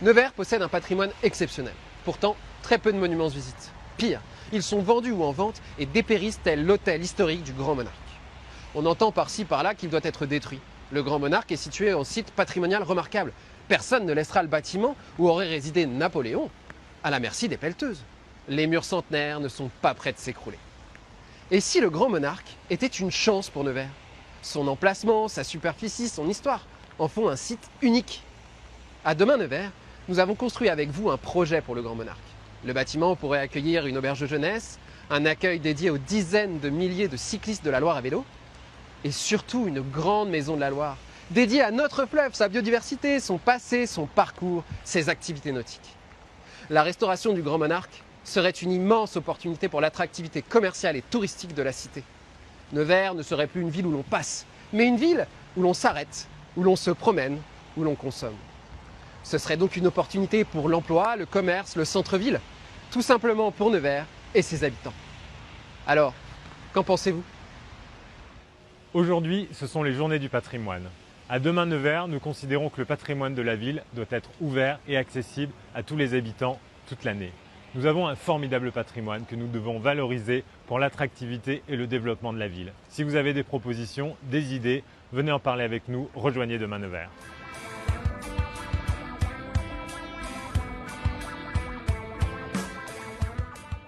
Nevers possède un patrimoine exceptionnel. Pourtant, très peu de monuments se visitent. Pire, ils sont vendus ou en vente et dépérissent tel l'hôtel historique du Grand Monarque. On entend par-ci par-là qu'il doit être détruit. Le Grand Monarque est situé en site patrimonial remarquable. Personne ne laissera le bâtiment où aurait résidé Napoléon à la merci des pelleteuses. Les murs centenaires ne sont pas prêts de s'écrouler. Et si le Grand Monarque était une chance pour Nevers? Son emplacement, sa superficie, son histoire en font un site unique. À Demain Nevers, nous avons construit avec vous un projet pour le Grand Monarque. Le bâtiment pourrait accueillir une auberge de jeunesse, un accueil dédié aux dizaines de milliers de cyclistes de la Loire à vélo, et surtout une grande maison de la Loire, dédiée à notre fleuve, sa biodiversité, son passé, son parcours, ses activités nautiques. La restauration du Grand Monarque serait une immense opportunité pour l'attractivité commerciale et touristique de la cité. Nevers ne serait plus une ville où l'on passe, mais une ville où l'on s'arrête, où l'on se promène, où l'on consomme. Ce serait donc une opportunité pour l'emploi, le commerce, le centre-ville, tout simplement pour Nevers et ses habitants. Alors, qu'en pensez-vous ? Aujourd'hui, ce sont les journées du patrimoine. À Demain Nevers, nous considérons que le patrimoine de la ville doit être ouvert et accessible à tous les habitants toute l'année. Nous avons un formidable patrimoine que nous devons valoriser pour l'attractivité et le développement de la ville. Si vous avez des propositions, des idées, venez en parler avec nous, rejoignez Demain Nevers.